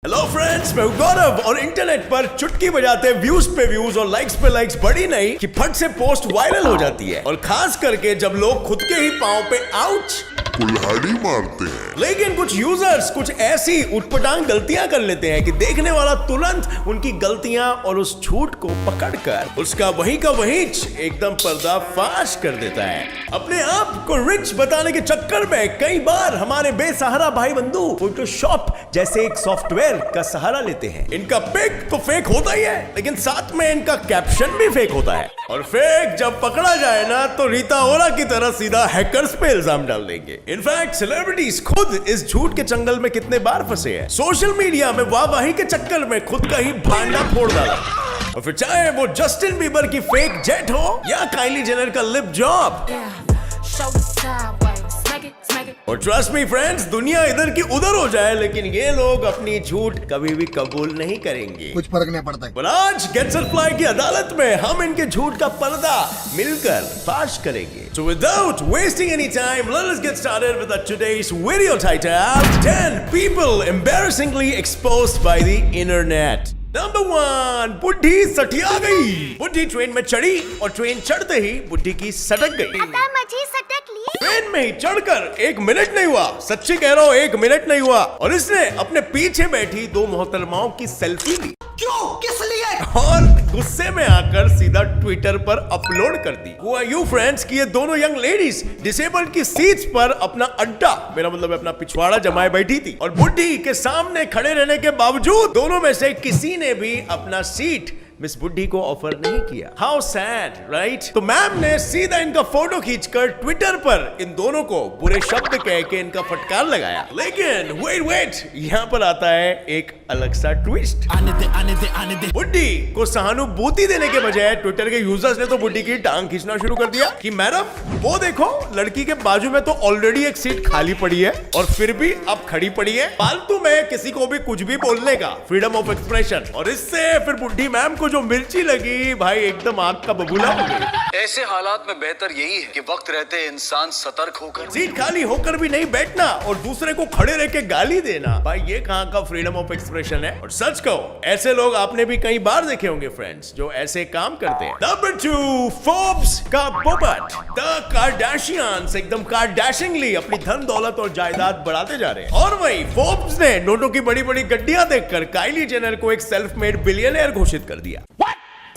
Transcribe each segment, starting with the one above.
Hello friends, मैं हूं गौरव और इंटरनेट पर चुटकी बजाते व्यूज पे व्यूज और लाइक्स पे लाइक्स बड़ी नहीं कि फट से पोस्ट वायरल हो जाती है। और खास करके जब लोग खुद के ही पांव पे आउच कुल्हाड़ी मारते हैं। लेकिन कुछ यूजर्स कुछ ऐसी उटपटांग गलतियां कर लेते हैं कि देखने वाला तुरंत उनकी गलतियां और उस झूठ को पकड़कर उसका वहीं का वहीं एकदम पर्दाफाश कर देता है। अपने आप को रिच बताने के चक्कर में कई बार हमारे बेसहारा भाई बंधु फोटोशॉप जैसे एक सॉफ्टवेयर का सहारा लेते हैं। इनका पिक तो फेक होता ही है, लेकिन साथ में इनका कैप्शन भी फेक होता है। और फेक जब पकड़ा जाए ना तो रीता ओरा की तरह सीधा हैकर्स पे इल्जाम डाल देंगे। इनफैक्ट सेलिब्रिटीज खुद इस झूठ के जंगल में कितने बार फंसे हैं। सोशल मीडिया में वाहवाही के चक्कर में खुद का ही भांडा फोड़ डाला। और फिर चाहे वो जस्टिन बीबर की फेक जेट हो या काइली जेनर का लिप जॉब। और ट्रस्ट मी फ्रेंड्स, दुनिया इधर की उधर हो जाए लेकिन ये लोग अपनी झूठ कभी भी कबूल नहीं करेंगे। कुछ फर्क नहीं पड़ता है। पर आज गेट्सफ्लाई की अदालत में हम इनके झूठ का पर्दा मिलकर फाश करेंगे। So without wasting any time, let us get started with today's video title: 10 people embarrassingly exposed by the internet. Number 1, बुढ़ी सटिया गई। बुढ़ी ट्रेन में चढ़ी और ट्रेन चढ़ते ही बुढ़ी की सटक गई। मुझे सटक ली। ट्रेन में ही चढ़कर 1 मिनट नहीं हुआ, सच्ची कह रहा हूँ 1 मिनट नहीं हुआ, और इसने अपने पीछे बैठी 2 मोहतरमाओं की सेल्फी ली। क्यों? किस लिए? और गुस्से में आकर सीधा ट्विटर पर अपलोड कर दी। Who are you friends कि ये दोनों यंग लेडीज डिसेबल्ड की सीट्स पर अपना अड्डा, मेरा मतलब अपना पिछवाड़ा जमाए बैठी थी, और बुढ़ी के सामने खड़े रहने के बावजूद दोनों में से किसी ने भी अपना सीट मिस बुढ़ी को ऑफर नहीं किया। How sad, right? तो मैम ने सीधा इनका फोटो खींचकर ट्विटर पर इन दोनों को बुरे शब्द कह के इनका फटकार लगाया। लेकिन वेट, यहाँ पर आता है एक अलग सा ट्विस्ट। आने दे। बुढ़ी को सहानुभूति देने के बजाय ट्विटर के यूजर्स ने तो बुढ़ी की टांग खींचना शुरू कर दिया कि मैडम वो देखो, लड़की के बाजू में तो ऑलरेडी एक सीट खाली पड़ी है और फिर भी अब खड़ी पड़ी है। फालतू में किसी को भी कुछ भी बोलने का फ्रीडम ऑफ एक्सप्रेशन। और इससे फिर बुढ़ी मैम को जो मिर्ची लगी भाई, एकदम आग का बबूला हो गई। ऐसे हालात में बेहतर यही है कि वक्त रहते इंसान सतर्क होकर, सीट खाली होकर भी नहीं बैठना और दूसरे को खड़े रह के गाली देना, भाई ये कहाँ का फ्रीडम ऑफ एक्सप्रेशन है। और सच कहो, ऐसे लोग आपने भी कई बार देखे होंगे फ्रेंड्स जो ऐसे काम करते हैं। नंबर 2, फोर्ब्स का पोपट। द कार्डाशियंस एकदम कार्डाशिंगली अपनी धन दौलत और जायदाद बढ़ाते जा रहे हैं। और वही फोर्ब्स ने नोटों की बड़ी बड़ी गड्डियां देखकर काइली जेनर को एक सेल्फ मेड बिलियनियर घोषित कर दिया।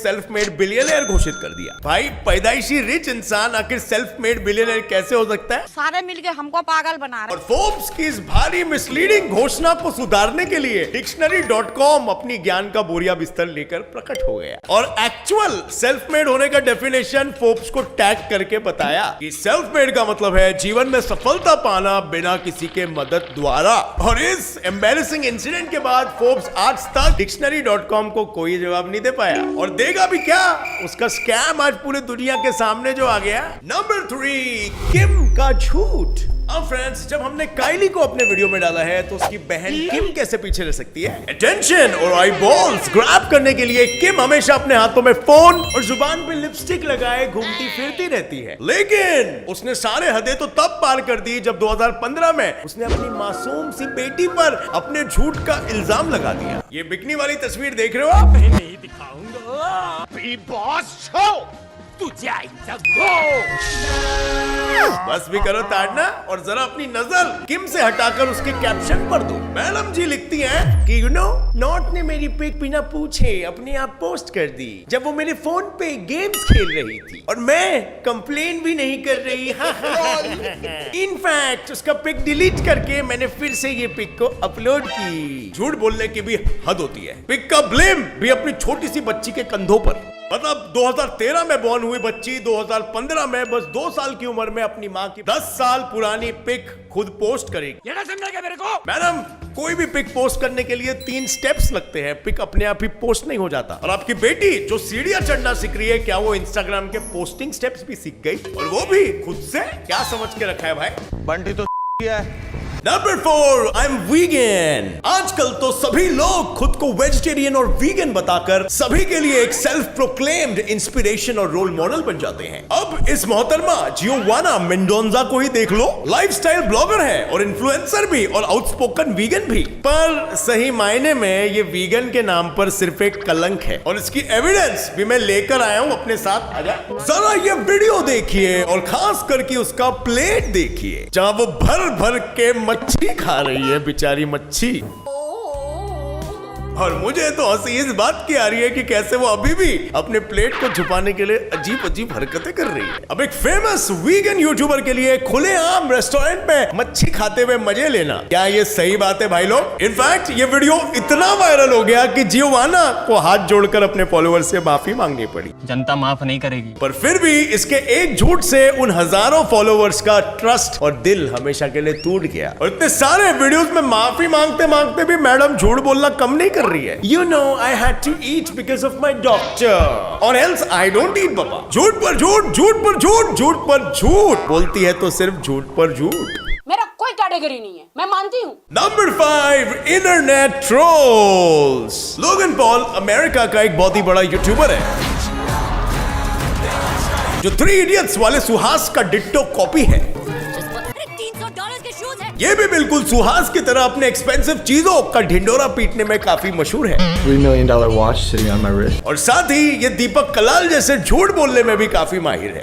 सेल्फ मेड बिलियनियर घोषित कर दिया। भाई पैदाइशी रिच इंसान आखिर सेल्फ मेड बिलियनियर कैसे हो सकता है? सारे मिलके हमको पागल बना रहे। और फोर्ब्स की इस भारी मिसलीडिंग घोषणा को सुधारने के लिए डिक्शनरी.com अपनी ज्ञान का बोरिया बिस्तर लेकर प्रकट हो गया और एक्चुअल सेल्फ मेड होने का डेफिनेशन फोर्ब्स को टैग करके बताया कि सेल्फ मेड का मतलब है जीवन में सफलता पाना बिना किसी के मदद द्वारा। और इस एम्बैरेसिंग इंसिडेंट के बाद फोर्ब्स आज तक डिक्शनरी.com को कोई जवाब नहीं दे पाया और देगा भी क्या। उसका स्कैम आज पूरी दुनिया के सामने जो आ गया। नंबर 3, किम का झूठ। अब फ्रेंड्स, जब हमने काइली को अपने वीडियो में डाला है तो उसकी बहन किम कैसे पीछे रह सकती है? अटेंशन और आई बॉल्स ग्रैब करने के लिए किम हमेशा अपने हाथों में फोन और जुबान पे लिपस्टिक लगाए घूमती फिरती रहती है। लेकिन उसने सारे हदें तो तब पार कर दी जब 2015 में उसने अपनी मासूम सी बेटी पर अपने झूठ का इल्जाम लगा दिया। ये बिकनी वाली तस्वीर देख रहे हो आप? नहीं दिखाऊंगा। बॉस शो तुझे बस भी करो ताड़ना और जरा अपनी नजर किम से हटाकर उसके कैप्शन पर दो। मैडम जी लिखती हैं कि नॉट ने मेरी पिक बिना पूछे अपने आप पोस्ट कर दी जब वो मेरे फोन पे गेम्स खेल रही थी और मैं कंप्लेन भी नहीं कर रही। इनफैक्ट उसका पिक डिलीट करके मैंने फिर से ये पिक को अपलोड की। झूठ बोलने की भी हद होती है। पिक का ब्लेम भी अपनी छोटी सी बच्ची के कंधों पर। मतलब 2013 में बॉर्न हुई बच्ची 2015 में बस 2 साल की उम्र में अपनी माँ की 10 साल पुरानी पिक खुद पोस्ट करेगी। ये ना समझा क्या मेरे को? मैडम, कोई भी पिक पोस्ट करने के लिए 3 स्टेप्स लगते हैं। पिक अपने आप ही पोस्ट नहीं हो जाता। और आपकी बेटी जो सीढ़ियां चढ़ना सीख रही है, क्या वो इंस्टाग्राम के पोस्टिंग स्टेप्स भी सीख गई? और वो भी खुद से? क्या समझ के रखा है भाई? बंटी तो है। Number 4, I am vegan. आजकल तो सभी लोग खुद को वेजिटेरियन और वीगन बताकर सभी के लिए एक सेल्फ प्रोक्लेम्ड इंस्पिरेशन और रोल मॉडल बन जाते हैं। अब इस मोहतरमा जियोवाना मेंडोजा को ही देख लो, लाइफस्टाइल ब्लॉगर है और इन्फ्लुएंसर भी और आउटस्पोकन वीगन भी। पर सही मायने में ये वीगन के नाम पर सिर्फ एक कलंक है और इसकी एविडेंस भी मैं लेकर आया हूं अपने साथ। आजा जरा ये वीडियो देखिए और खास करके उसका प्लेट देखिए जहां वो भर भर के मच्छी खा रही है, बेचारी मच्छी। और मुझे तो हंसी इस बात की आ रही है कि कैसे वो अभी भी अपने प्लेट को छुपाने के लिए अजीब अजीब हरकतें कर रही है। अब एक फेमस वीगन यूट्यूबर के लिए खुलेआम रेस्टोरेंट में मच्छी खाते हुए मजे लेना, क्या ये सही बात है भाई लोग? इनफैक्ट ये वीडियो इतना वायरल हो गया कि जियोवाना को हाथ जोड़कर अपने फॉलोअर से माफी मांगनी पड़ी। जनता माफ नहीं करेगी। पर फिर भी इसके एक झूठ से उन हजारों फॉलोअर्स का ट्रस्ट और दिल हमेशा के लिए टूट गया। और इतने सारे वीडियोस में माफी मांगते मांगते भी मैडम झूठ बोलना कम नहीं कर रही है। You know I had to eat because of my doctor, or else I don't eat बाबा। झूठ पर झूठ, झूठ पर झूठ, झूठ पर झूठ बोलती है तो सिर्फ झूठ पर झूठ। मेरा कोई कैटेगरी नहीं है, मैं मानती हूँ। Number 5, internet trolls. Logan Paul America का एक बहुत ही बड़ा यूट्यूबर है जो 3 इडियट्स वाले सुहास का डिट्टो कॉपी है। $300 के शूज है। ये भी बिल्कुल सुहास की तरह अपने एक्सपेंसिव चीजों का ढिंडोरा पीटने में काफी मशहूर है। $3 million watch sitting on my wrist. और साथ ही ये दीपक कलाल जैसे झूठ बोलने में भी काफी माहिर है।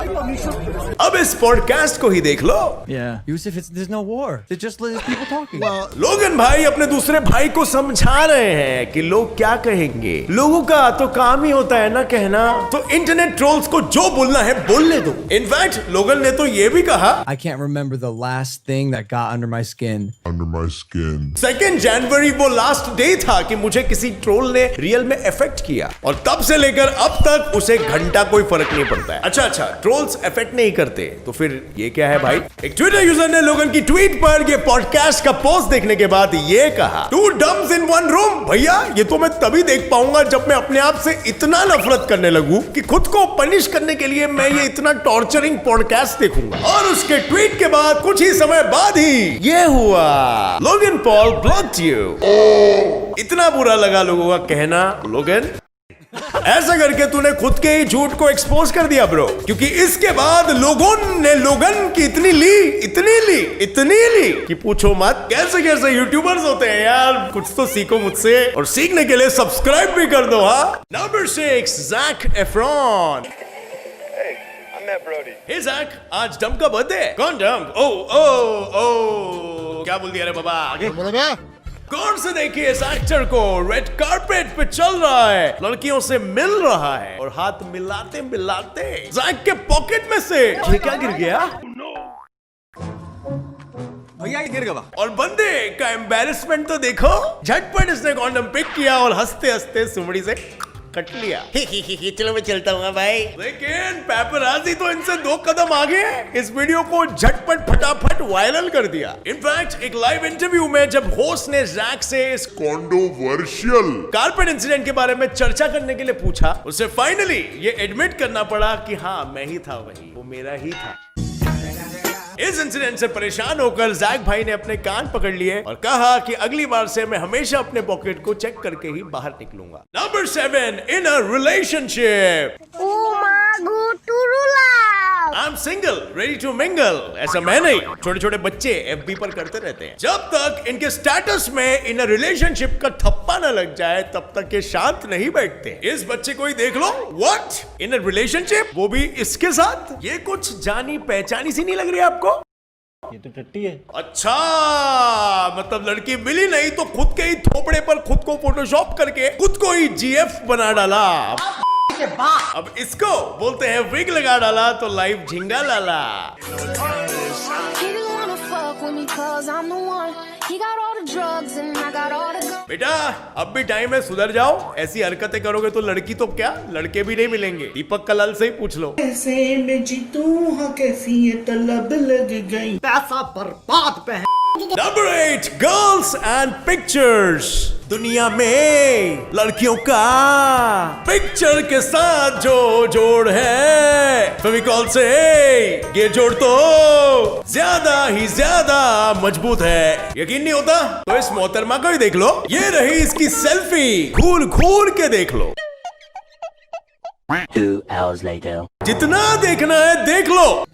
अब इस पॉडकास्ट को ही देख लो। Yeah. Yusuf, there's no war. They're just people talking. लोगन भाई अपने दूसरे भाई को समझा रहे हैं कि लोग क्या कहेंगे। लोगों का तो काम ही होता है ना कहना, तो इंटरनेट ट्रोल्स को जो बोलना है बोलने दो। इनफैक्ट लोगन ने तो ये भी कहा, I can't remember the last thing that got under my skin. Under my skin. 2 जनवरी वो लास्ट डे था कि मुझे किसी ट्रोल ने रियल में अफेक्ट किया और तब से लेकर अब तक उसे घंटा कोई फर्क नहीं पड़ता है। अच्छा, ट्रोल्स अफेक्ट नहीं करते तो फिर ये क्या है भाई? एक ट्विटर यूजर ने लोगन की ट्वीट पर ये पॉडकास्ट का पोस्ट देखने के बाद ये कहा, 2 डम्स इन 1 रूम। भैया ये तो मैं तभी देख पाऊंगा जब मैं अपने आप से इतना नफरत करने लगूं कि खुद को पनिश करने के लिए मैं ये इतना टॉर्चरिंग पॉडकास्ट देखूंगा। और उसके ट्वीट के बाद कुछ ही समय बाद ही ये हुआ, लोगन पॉल ब्लॉक्ड यू। इतना बुरा लगा लोगों का कहना, लोगन ऐसा करके तूने खुद के ही झूठ को एक्सपोज कर दिया ब्रो, क्योंकि इसके बाद लोगों ने लोगन की इतनी ली कि पूछो मत। कैसे कैसे यूट्यूबर्स होते हैं यार, कुछ तो सीखो मुझसे और सीखने के लिए सब्सक्राइब भी कर दो। हाँ, नंबर 6, ज़ैक एफ्रॉन। हे ज़ैक, आज डम का बर्थडे है। कौन डम? ओ क्या बोल दिया रे बाबा? आगे गौर से देखिए, इस एक्टर को रेड कारपेट पे चल रहा है, लड़कियों से मिल रहा है और हाथ मिलाते मिलाते ज़ैक के पॉकेट में से ये क्या गिर गया? भैया ये गिर गया। और बंदे का एम्बैरेसमेंट तो देखो, झटपट इसने कॉन्डम पिक किया और हंसते हंसते सुमड़ी से कट लिया। चलो मैं चलता हूँ भाई। लेकिन पेपराजी तो इनसे 2 कदम आगे इस वीडियो को झटपट फटाफट वायरल कर दिया। इनफैक्ट एक लाइव इंटरव्यू में जब होस्ट ने ज़ैक से इस Controversial. कारपेट इंसिडेंट के बारे में चर्चा करने के लिए पूछा, उसे फाइनली ये एडमिट करना पड़ा कि हाँ मैं ही था, वही वो मेरा ही था। इस इंसिडेंट से परेशान होकर ज़ैक भाई ने अपने कान पकड़ लिए और कहा कि अगली बार से मैं हमेशा अपने पॉकेट को चेक करके ही बाहर निकलूंगा। Number 7, in a relationship. I am single ready to mingle. ऐसा मैं नहीं, छोटे छोटे बच्चे FB पर करते रहते हैं। जब तक इनके स्टेटस में इन अ रिलेशनशिप का थप्पा न लग जाए तब तक ये शांत नहीं बैठते। इस बच्चे को ही देख लो, व्हाट, इन अ रिलेशनशिप, वो भी इसके साथ। ये कुछ जानी पहचानी सी नहीं लग रही आपको? ये तो टट्टी है। अच्छा, मतलब लड़की मिली नहीं तो खुद के ही थोपड़े पर खुद को फोटोशॉप करके खुद को ही GF बना डाला। अब इसको बोलते हैं विग लगा डाला तो लाइव झिंगा लाला। बेटा अब भी टाइम है, सुधर जाओ। ऐसी हरकतें करोगे तो लड़की तो क्या, लड़के भी नहीं मिलेंगे। दीपक कलाल से ही पूछ लो। कैसे में जीतूं हाँ कैसी ये तलब लग गई, पैसा बर्बाद पे है नंबर 8, गर्ल्स एंड पिक्चर्स। दुनिया में लड़कियों का पिक्चर के साथ जो जोड़ है, फेविकॉल से ये जोड़ तो ज्यादा ही ज्यादा मजबूत है। यकीन नहीं होता तो इस मोहतरमा को ही देख लो, ये रही इसकी सेल्फी, घूर घूर के देख लो। 2 hours later. जितना देखना है देख लो,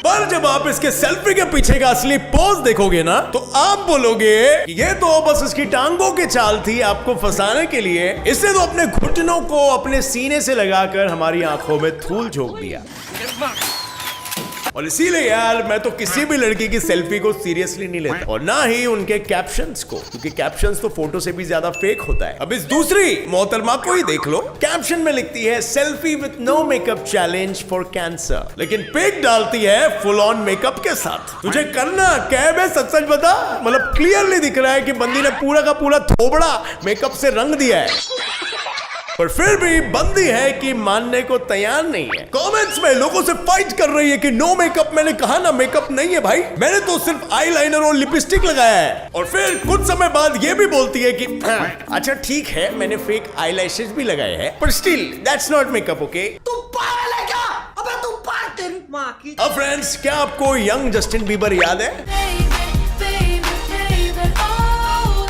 पर जब आप इसके सेल्फी के पीछे का असली पोज देखोगे ना, तो आप बोलोगे कि ये तो बस इसकी टांगों की चाल थी आपको फंसाने के लिए। इसने तो अपने घुटनों को अपने सीने से लगाकर हमारी आंखों में धूल झोंक दिया। और इसीलिए यार मैं तो किसी भी लड़की की सेल्फी को सीरियसली नहीं लेता, और ना ही उनके कैप्शंस को, क्योंकि कैप्शंस तो फोटो से भी ज्यादा फेक होता है। अब इस दूसरी मोहतरमा को ही देख लो, कैप्शन में लिखती है selfie with no makeup challenge for cancer, लेकिन पिक डालती है फुल ऑन मेकअप के साथ। तुझे करना क्या है, सच सच बता। मतलब क्लियरली दिख रहा है कि बंदी ने पूरा का पूरा थोबड़ा मेकअप से रंग दिया है, पर फिर भी बंदी है कि मानने को तैयार नहीं है। कमेंट्स में लोगों से फाइट कर रही है कि नो मेकअप। मैंने कहा ना मेकअप नहीं है भाई, मैंने तो सिर्फ आईलाइनर और लिपस्टिक लगाया है। और फिर कुछ समय बाद ये भी बोलती है कि अच्छा ठीक है मैंने फेक आईलैशेस भी लगाए हैं, पर still that's not makeup, okay. तू पागल है क्या? अबे तू पागल, तेरी माँ की। अब फ्रेंड्स, क्या आपको यंग जस्टिन बीबर याद है?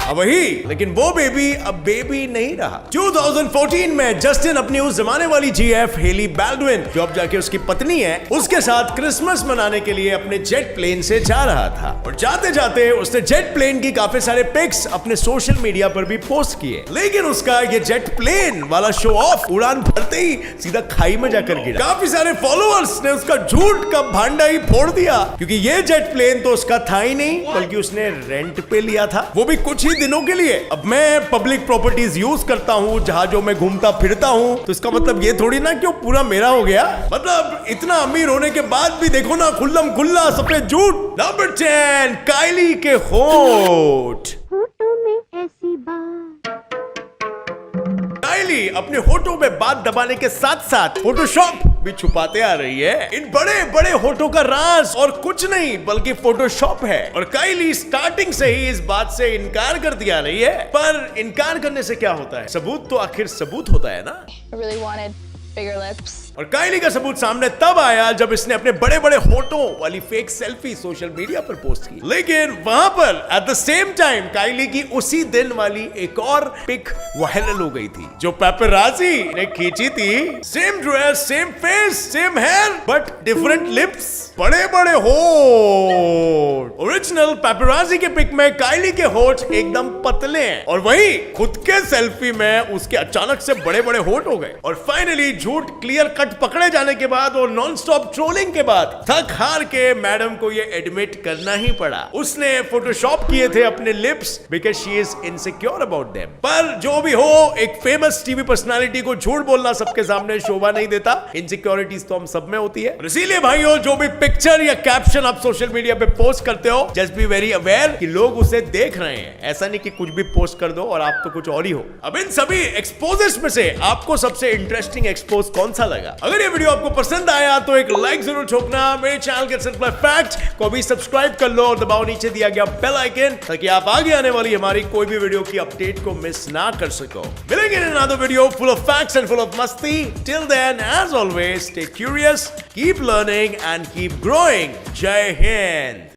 अब वही, लेकिन वो बेबी अब बेबी नहीं रहा। 2014 में जस्टिन अपनी उस जमाने वाली जीएफ हेली बैल्डविन, जो अब जाके उसकी पत्नी है, उसके साथ क्रिसमस मनाने के लिए अपने जेट प्लेन से जा रहा था। और जाते जाते उसने जेट प्लेन की काफी सारे पिक्स अपने सोशल मीडिया पर भी पोस्ट किए, लेकिन उसका ये जेट प्लेन वाला शो ऑफ उड़ान भरते ही सीधा खाई में जाकर गिरा। काफी सारे फॉलोअर्स ने उसका झूठ का भांडा ही फोड़ दिया, क्योंकि ये जेट प्लेन तो उसका था ही नहीं, बल्कि उसने रेंट पे लिया था, वो भी कुछ ही दिनों के लिए। अब मैं पब्लिक प्रॉपर्टीज यूज करता हूँ, जहाजों में घूमता फिरता हूँ, तो इसका मतलब ये थोड़ी ना कि वो पूरा मेरा हो गया। मतलब इतना अमीर होने के बाद भी देखो ना, खुल्लम खुल्ला सफेद झूठ। नंबर 10, काइली के होठ। काइली अपने होठों में बात दबाने के साथ साथ फोटोशॉप भी छुपाते आ रही है। इन बड़े बड़े होठों का राज और कुछ नहीं बल्कि फोटोशॉप है। और काइली स्टार्टिंग से ही इस बात से इनकार करती आ रही है, पर इनकार करने से क्या होता है, सबूत तो आखिर सबूत होता है ना। I really wanted bigger lips. और काइली का सबूत सामने तब आया जब इसने अपने बड़े बड़े होठों वाली फेक सेल्फी सोशल मीडिया पर पोस्ट की। लेकिन वहां पर एट द सेम टाइम काइली की उसी दिन वाली एक और पिक वायरल हो गई थी, जो पेपराजी ने खींची थी। Same dress, same face, same here, but different lips, बड़े बड़े होठ। ओरिजिनल पेपराजी के पिक में काइली के होठ एकदम पतले हैं, और वही खुद के सेल्फी में उसके अचानक से बड़े बड़े होठ हो गए। और फाइनली झूठ क्लियर कट पकड़े जाने के बाद और नॉन स्टॉप ट्रोलिंग के बाद थक हार के मैडम को ये एडमिट करना ही पड़ा, उसने फोटोशॉप किए थे अपने lips because she is insecure about them. पर जो भी हो, एक फेमस टीवी पर्सनालिटी को झूठ बोलना सबके सामने शोभा नहीं देता। इनसिक्योरिटीज तो हम सब में होती है। और इसीलिए भाइयों, जो भी पिक्चर या कैप्शन आप सोशल मीडिया पे पोस्ट करते हो, जस्ट बी वेरी अवेयर कि लोग उसे देख रहे हैं। ऐसा नहीं कि कुछ भी पोस्ट कर दो और आप तो कुछ और ही हो। अब इन सभी एक्सपोजर्स में से आपको सबसे इंटरेस्टिंग एक्सपोज कौन सा लगा? अगर ये वीडियो आपको पसंद आया तो एक लाइक जरूर ठोकना। मेरे चैनल के सिंपल फैक्ट को भी सब्सक्राइब कर लो और दबाओ नीचे दिया गया बेल आइकन, ताकि आप आगे आने वाली हमारी कोई भी वीडियो की अपडेट को मिस ना कर सको। मिलेंगे in another video full of facts and full of मस्ती। Till then, as always, stay curious, keep learning and keep growing. जय हिंद।